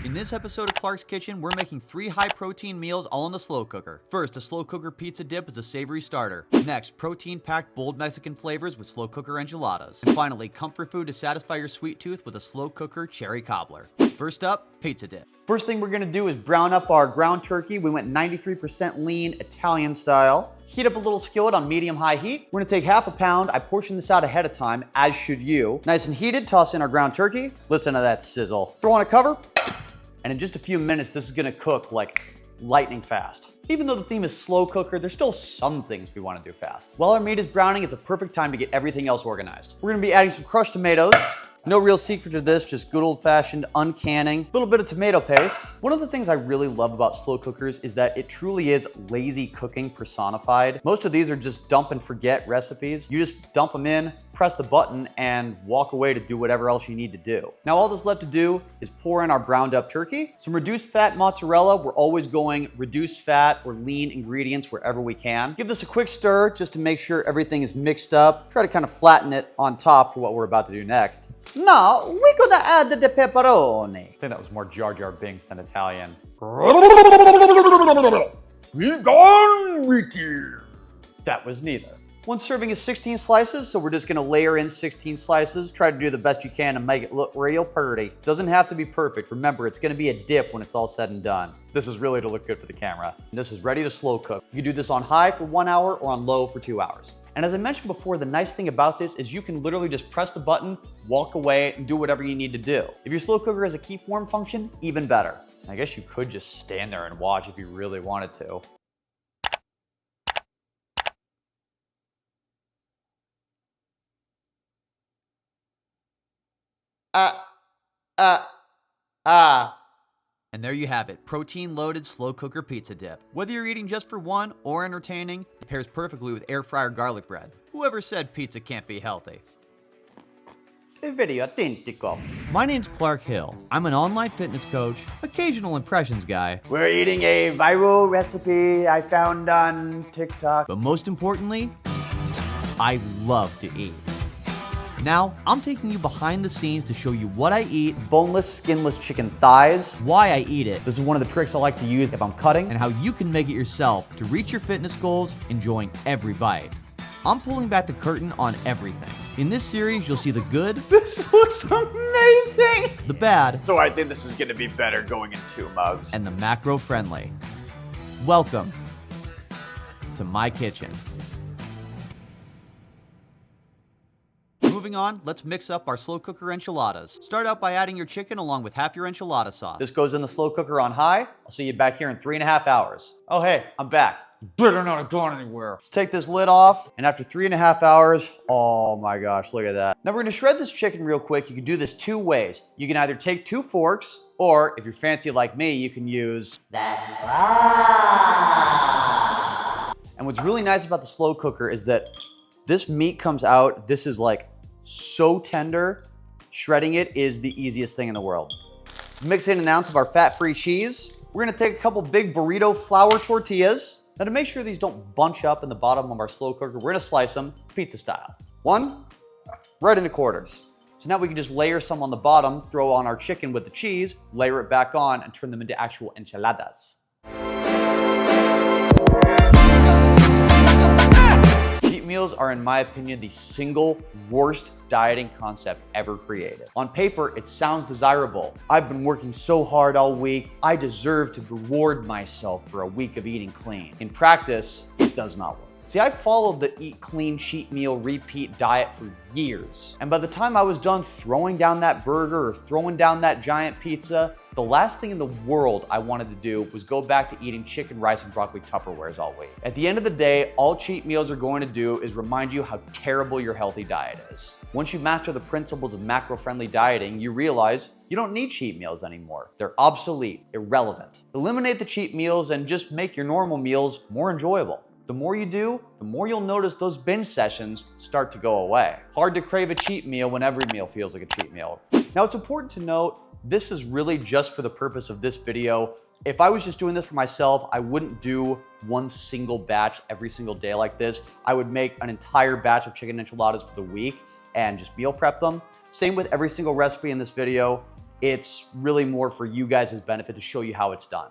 In this episode of Clark's Kitchen, we're making 3 high-protein meals all in the slow cooker. First, a slow cooker pizza dip is a savory starter. Next, protein-packed bold Mexican flavors with slow cooker enchiladas. And finally, comfort food to satisfy your sweet tooth with a slow cooker cherry cobbler. First up, pizza dip. First thing we're gonna do is brown up our ground turkey. We went 93% lean, Italian style. Heat up a little skillet on medium-high heat. We're gonna take half a pound. I portioned this out ahead of time, as should you. Nice and heated, toss in our ground turkey. Listen to that sizzle. Throw on a cover, and in just a few minutes, this is gonna cook like lightning fast. Even though the theme is slow cooker, there's still some things we wanna do fast. While our meat is browning, it's a perfect time to get everything else organized. We're gonna be adding some crushed tomatoes. No real secret to this, just good old-fashioned uncanning. A little bit of tomato paste. One of the things I really love about slow cookers is that it truly is lazy cooking personified. Most of these are just dump and forget recipes. You just dump them in, press the button, and walk away to do whatever else you need to do. Now all that's left to do is pour in our browned up turkey, some reduced fat mozzarella. We're always going reduced fat or lean ingredients wherever we can. Give this a quick stir just to make sure everything is mixed up. Try to kind of flatten it on top for what we're about to do next. Now, we could add the pepperoni. I think that was more Jar Jar Binks than Italian. That was neither. One serving is 16 slices, so we're just gonna layer in 16 slices. Try to do the best you can to make it look real pretty. Doesn't have to be perfect. Remember, it's gonna be a dip when it's all said and done. This is really to look good for the camera. And this is ready to slow cook. You can do this on high for 1 hour or on low for 2 hours. And as I mentioned before, the nice thing about this is you can literally just press the button, walk away, and do whatever you need to do. If your slow cooker has a keep warm function, even better. I guess you could just stand there and watch if you really wanted to. And there you have it, protein-loaded slow cooker pizza dip. Whether you're eating just for one or entertaining, it pairs perfectly with air fryer garlic bread. Whoever said pizza can't be healthy? Very autentico. My name's Clark Hill. I'm an online fitness coach, occasional impressions guy. We're eating a viral recipe I found on TikTok. But most importantly, I love to eat. Now, I'm taking you behind the scenes to show you what I eat, boneless, skinless chicken thighs, why I eat it. This is one of the tricks I like to use if I'm cutting, and how you can make it yourself to reach your fitness goals, enjoying every bite. I'm pulling back the curtain on everything. In this series, you'll see the good. This looks amazing. The bad. So I think this is gonna be better going in 2 mugs. And the macro friendly. Welcome to my kitchen. Moving on, let's mix up our slow cooker enchiladas. Start out by adding your chicken along with half your enchilada sauce. This goes in the slow cooker on high. I'll see you back here in 3.5 hours. Oh hey, I'm back. Better not have gone anywhere. Let's take this lid off, and after 3.5 hours, oh my gosh, look at that. Now we're gonna shred this chicken real quick. You can do this 2 ways. You can either take 2 forks, or if you're fancy like me, you can use that. And what's really nice about the slow cooker is that this meat comes out, this is like so tender. Shredding it is the easiest thing in the world. Let's mix in 1 ounce of our fat-free cheese. We're gonna take a couple big burrito flour tortillas. Now to make sure these don't bunch up in the bottom of our slow cooker, we're gonna slice them pizza style. 1, right into quarters. So now we can just layer some on the bottom, throw on our chicken with the cheese, layer it back on, and turn them into actual enchiladas. Cheat meals are, in my opinion, the single worst dieting concept ever created. On paper, it sounds desirable. I've been working so hard all week. I deserve to reward myself for a week of eating clean. In practice, it does not work. See, I followed the eat clean, cheat meal, repeat diet for years. And by the time I was done throwing down that burger or throwing down that giant pizza, the last thing in the world I wanted to do was go back to eating chicken, rice, and broccoli Tupperwares all week. At the end of the day, all cheat meals are going to do is remind you how terrible your healthy diet is. Once you master the principles of macro-friendly dieting, you realize you don't need cheat meals anymore. They're obsolete, irrelevant. Eliminate the cheat meals and just make your normal meals more enjoyable. The more you do, the more you'll notice those binge sessions start to go away. Hard to crave a cheat meal when every meal feels like a cheat meal. Now, it's important to note, this is really just for the purpose of this video. If I was just doing this for myself, I wouldn't do one single batch every single day like this. I would make an entire batch of chicken enchiladas for the week. and just meal prep them. Same with every single recipe in this video. It's really more for you guys' benefit to show you how it's done.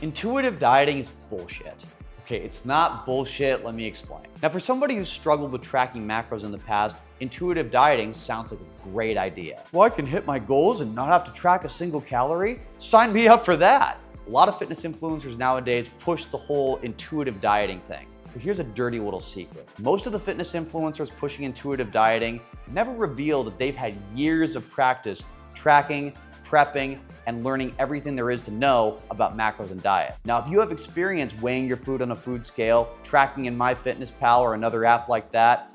Intuitive dieting is bullshit. Okay, it's not bullshit, let me explain. Now, for somebody who's struggled with tracking macros in the past, intuitive dieting sounds like a great idea. Well, I can hit my goals and not have to track a single calorie? Sign me up for that. A lot of fitness influencers nowadays push the whole intuitive dieting thing. But here's a dirty little secret. Most of the fitness influencers pushing intuitive dieting never reveal that they've had years of practice tracking, prepping, and learning everything there is to know about macros and diet. Now, if you have experience weighing your food on a food scale, tracking in MyFitnessPal or another app like that,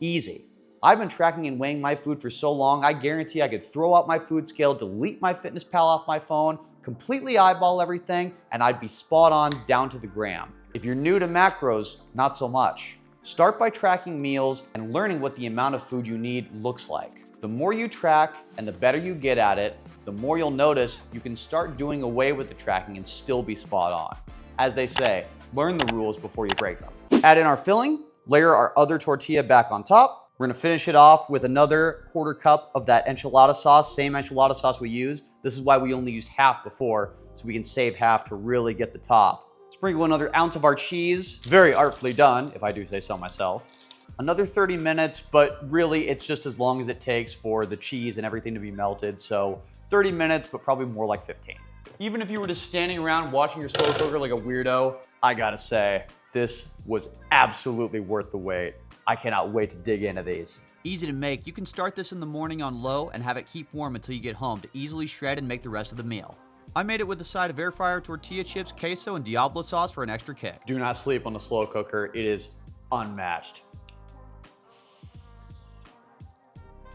easy. I've been tracking and weighing my food for so long, I guarantee I could throw out my food scale, delete MyFitnessPal off my phone, completely eyeball everything, and I'd be spot on down to the gram. If you're new to macros, not so much. Start by tracking meals and learning what the amount of food you need looks like. The more you track and the better you get at it, the more you'll notice you can start doing away with the tracking and still be spot on. As they say, learn the rules before you break them. Add in our filling, layer our other tortilla back on top. We're gonna finish it off with another quarter cup of that enchilada sauce, same enchilada sauce we used. This is why we only used half before, so we can save half to really get the top. Sprinkle another ounce of our cheese. Very artfully done, if I do say so myself. Another 30 minutes, but really it's just as long as it takes for the cheese and everything to be melted. So 30 minutes, but probably more like 15. Even if you were just standing around watching your slow cooker like a weirdo, I gotta say, this was absolutely worth the wait. I cannot wait to dig into these. Easy to make. You can start this in the morning on low and have it keep warm until you get home to easily shred and make the rest of the meal. I made it with a side of air fryer tortilla chips, queso, and Diablo sauce for an extra kick. Do not sleep on the slow cooker. It is unmatched.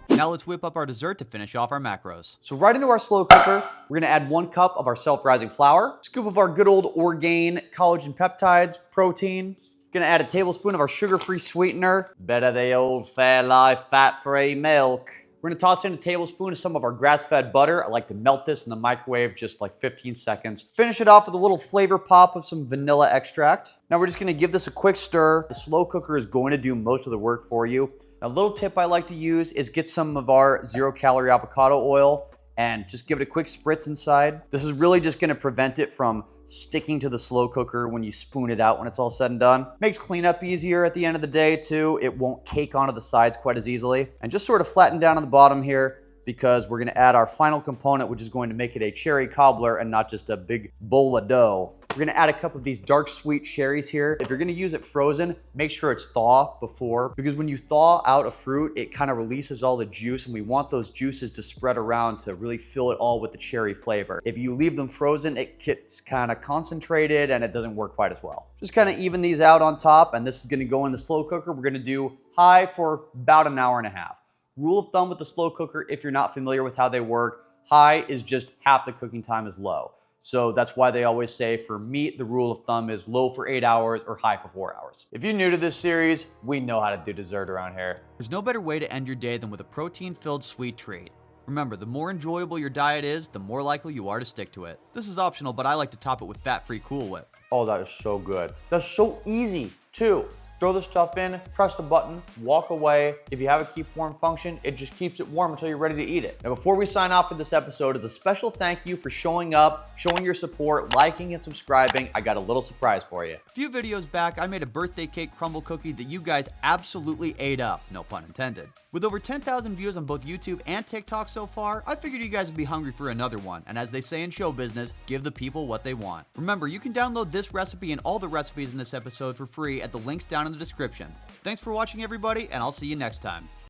Now let's whip up our dessert to finish off our macros. So right into our slow cooker, we're gonna add 1 cup of our self-rising flour, scoop of our good old Orgain collagen peptides, protein. Gonna add a tablespoon of our sugar-free sweetener. Better the old Fairlife fat-free milk. We're gonna toss in a tablespoon of some of our grass-fed butter. I like to melt this in the microwave just like 15 seconds. Finish it off with a little flavor pop of some vanilla extract. Now we're just gonna give this a quick stir. The slow cooker is going to do most of the work for you. A little tip I like to use is get some of our 0-calorie avocado oil and just give it a quick spritz inside. This is really just gonna prevent it from sticking to the slow cooker when you spoon it out when it's all said and done. Makes cleanup easier at the end of the day too. It won't cake onto the sides quite as easily. And just sort of flatten down on the bottom here because we're gonna add our final component, which is going to make it a cherry cobbler and not just a big bowl of dough. We're gonna add a cup of these dark sweet cherries here. If you're gonna use it frozen, make sure it's thaw before, because when you thaw out a fruit, it kind of releases all the juice, and we want those juices to spread around to really fill it all with the cherry flavor. If you leave them frozen, it gets kind of concentrated and it doesn't work quite as well. Just kind of even these out on top, and this is gonna go in the slow cooker. We're gonna do high for about an hour and a half. Rule of thumb with the slow cooker, if you're not familiar with how they work, high is just half the cooking time is low. So that's why they always say for meat, the rule of thumb is low for 8 hours or high for 4 hours. If you're new to this series, we know how to do dessert around here. There's no better way to end your day than with a protein-filled sweet treat. Remember, the more enjoyable your diet is, the more likely you are to stick to it. This is optional, but I like to top it with fat-free Cool Whip. Oh, that is so good. That's so easy, too. Throw the stuff in, press the button, walk away. If you have a keep warm function, it just keeps it warm until you're ready to eat it. Now, before we sign off for this episode, as a special thank you for showing up, showing your support, liking and subscribing. I got a little surprise for you. A few videos back, I made a birthday cake crumble cookie that you guys absolutely ate up, no pun intended. With over 10,000 views on both YouTube and TikTok so far, I figured you guys would be hungry for another one, and as they say in show business, give the people what they want. Remember, you can download this recipe and all the recipes in this episode for free at the links down in the description. Thanks for watching, everybody, and I'll see you next time.